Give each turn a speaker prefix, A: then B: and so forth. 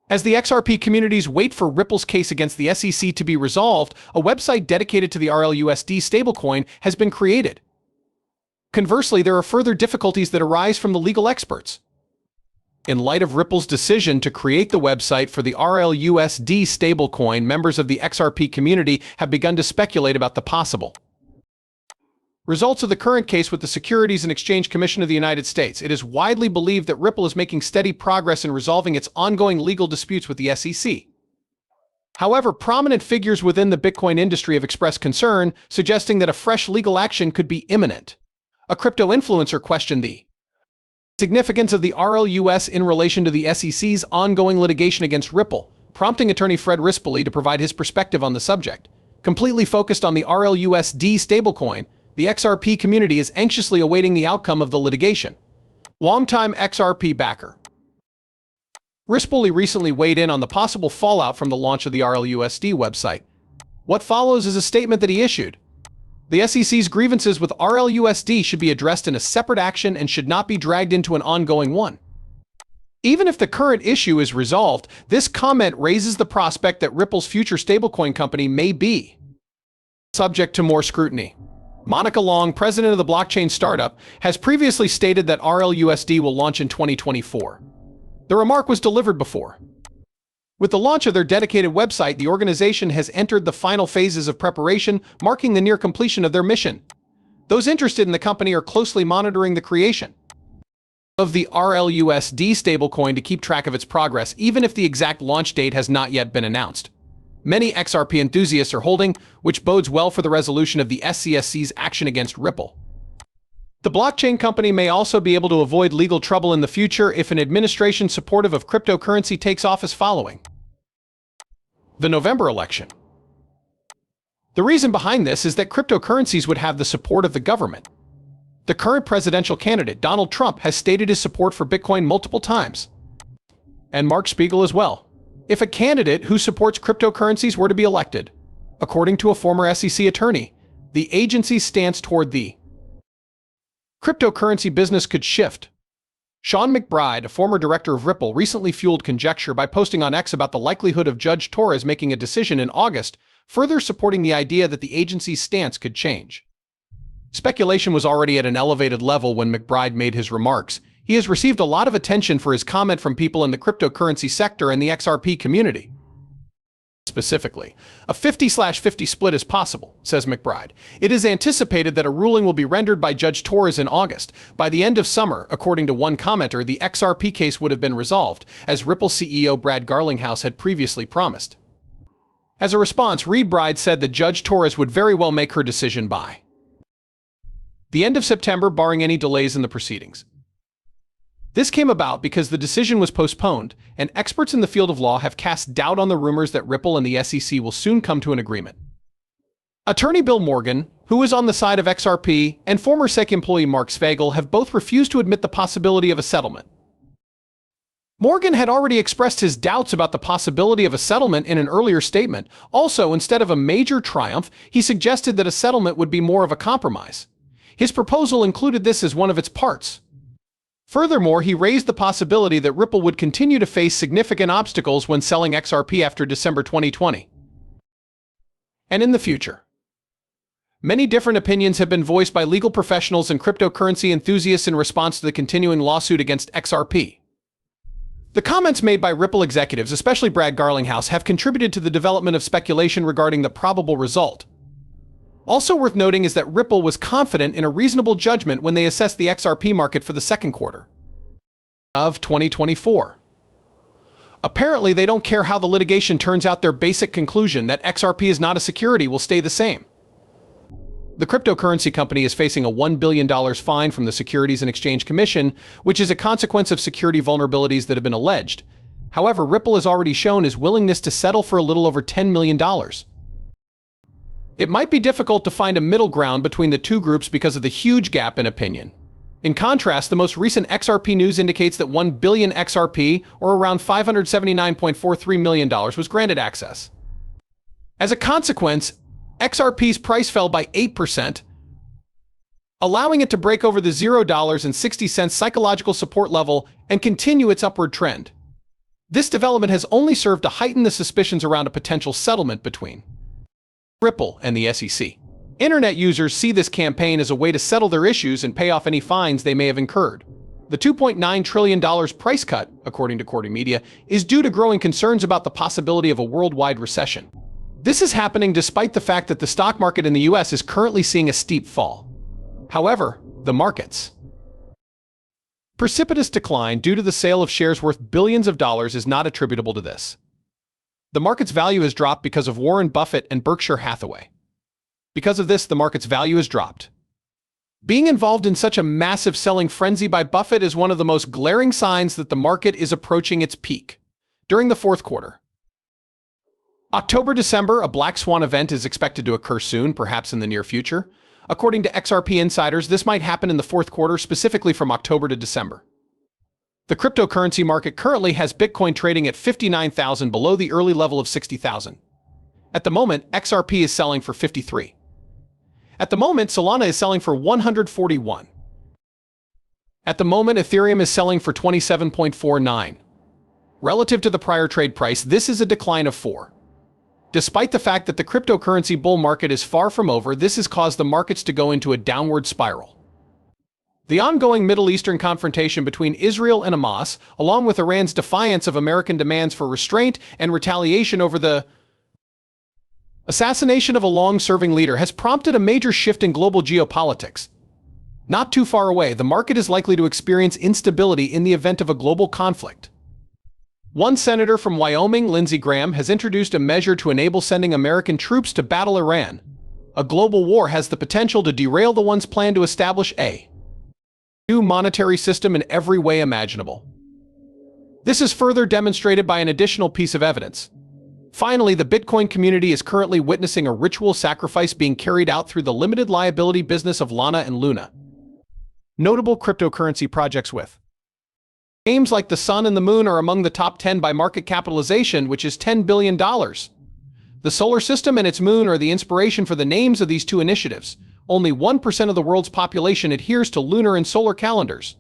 A: As the XRP communities wait for Ripple's case against the SEC to be resolved, a website dedicated to the RLUSD stablecoin has been created. Conversely, there are further difficulties that arise from the legal experts. In light of Ripple's decision to create the website for the RLUSD stablecoin, members of the XRP community have begun to speculate about the possible results of the current case with the Securities and Exchange Commission of the United States. It is widely believed that Ripple is making steady progress in resolving its ongoing legal disputes with the SEC. However, prominent figures within the Bitcoin industry have expressed concern, suggesting that a fresh legal action could be imminent. A crypto influencer questioned the significance of the RLUS in relation to the SEC's ongoing litigation against Ripple, prompting attorney Fred Rispoli to provide his perspective on the subject. Completely focused on the RLUSD stablecoin, the XRP community is anxiously awaiting the outcome of the litigation. Longtime XRP backer Rispoli recently weighed in on the possible fallout from the launch of the RLUSD website. What follows is a statement that he issued. The SEC's grievances with RLUSD should be addressed in a separate action and should not be dragged into an ongoing one. Even if the current issue is resolved, this comment raises the prospect that Ripple's future stablecoin company may be subject to more scrutiny. Monica Long, president of the blockchain startup, has previously stated that RLUSD will launch in 2024. The remark was delivered before. With the launch of their dedicated website, the organization has entered the final phases of preparation, marking the near completion of their mission. Those interested in the company are closely monitoring the creation of the RLUSD stablecoin to keep track of its progress, even if the exact launch date has not yet been announced. Many XRP enthusiasts are holding, which bodes well for the resolution of the SCSC's action against Ripple. The blockchain company may also be able to avoid legal trouble in the future if an administration supportive of cryptocurrency takes office following the November election. The reason behind this is that cryptocurrencies would have the support of the government. The current presidential candidate, Donald Trump, has stated his support for Bitcoin multiple times, and Mark Spiegel as well. If a candidate who supports cryptocurrencies were to be elected, according to a former SEC attorney, the agency's stance toward the cryptocurrency business could shift. Sean McBride, a former director of Ripple, recently fueled conjecture by posting on X about the likelihood of Judge Torres making a decision in August, further supporting the idea that the agency's stance could change. Speculation was already at an elevated level when McBride made his remarks. He has received a lot of attention for his comment from people in the cryptocurrency sector and the XRP community. Specifically, a 50/50 split is possible, says McBride. It is anticipated that a ruling will be rendered by Judge Torres in August. By the end of summer, according to one commenter, the XRP case would have been resolved, as Ripple CEO Brad Garlinghouse had previously promised. As a response, Reed Bride said that Judge Torres would very well make her decision by the end of September, barring any delays in the proceedings. This came about because the decision was postponed, and experts in the field of law have cast doubt on the rumors that Ripple and the SEC will soon come to an agreement. Attorney Bill Morgan, who is on the side of XRP, and former SEC employee Mark Svagel have both refused to admit the possibility of a settlement. Morgan had already expressed his doubts about the possibility of a settlement in an earlier statement. Also, instead of a major triumph, he suggested that a settlement would be more of a compromise. His proposal included this as one of its parts. Furthermore, he raised the possibility that Ripple would continue to face significant obstacles when selling XRP after December 2020 and in the future. Many different opinions have been voiced by legal professionals and cryptocurrency enthusiasts in response to the continuing lawsuit against XRP. The comments made by Ripple executives, especially Brad Garlinghouse, have contributed to the development of speculation regarding the probable result. Also worth noting is that Ripple was confident in a reasonable judgment when they assessed the XRP market for the second quarter of 2024. Apparently, they don't care how the litigation turns out. Their basic conclusion that XRP is not a security will stay the same. The cryptocurrency company is facing a $1 billion fine from the Securities and Exchange Commission, which is a consequence of security vulnerabilities that have been alleged. However, Ripple has already shown his willingness to settle for a little over $10 million. It might be difficult to find a middle ground between the two groups because of the huge gap in opinion. In contrast, the most recent XRP news indicates that 1 billion XRP, or around $579.43 million, was granted access. As a consequence, XRP's price fell by 8%, allowing it to break over the $0.60 psychological support level and continue its upward trend. This development has only served to heighten the suspicions around a potential settlement between Ripple and the SEC. Internet users see this campaign as a way to settle their issues and pay off any fines they may have incurred. The $2.9 trillion price cut, according to Cordy Media, is due to growing concerns about the possibility of a worldwide recession. This is happening despite the fact that the stock market in the US is currently seeing a steep fall. However, the market's precipitous decline due to the sale of shares worth billions of dollars is not attributable to this. The market's value has dropped because of Warren Buffett and Berkshire Hathaway. Because of this, the market's value has dropped. Being involved in such a massive selling frenzy by Buffett is one of the most glaring signs that the market is approaching its peak. During the fourth quarter, October-December, a black swan event is expected to occur soon, perhaps in the near future. According to XRP insiders, this might happen in the fourth quarter, specifically from October to December. The cryptocurrency market currently has Bitcoin trading at 59,000 below the early level of 60,000. At the moment, XRP is selling for 53. At the moment, Solana is selling for 141. At the moment, Ethereum is selling for 27.49. Relative to the prior trade price, this is a decline of 4. Despite the fact that the cryptocurrency bull market is far from over, this has caused the markets to go into a downward spiral. The ongoing Middle Eastern confrontation between Israel and Hamas, along with Iran's defiance of American demands for restraint and retaliation over the assassination of a long-serving leader, has prompted a major shift in global geopolitics. Not too far away, the market is likely to experience instability in the event of a global conflict. One senator from Wyoming, Lindsey Graham, has introduced a measure to enable sending American troops to battle Iran. A global war has the potential to derail the one's plan to establish a new monetary system in every way imaginable. This is further demonstrated by an additional piece of evidence. Finally, the Bitcoin community is currently witnessing a ritual sacrifice being carried out through the limited liability business of Lana and Luna. Notable cryptocurrency projects with names like the Sun and the Moon are among the top 10 by market capitalization, which is $10 billion. The solar system and its moon are the inspiration for the names of these two initiatives. Only 1% of the world's population adheres to lunar and solar calendars.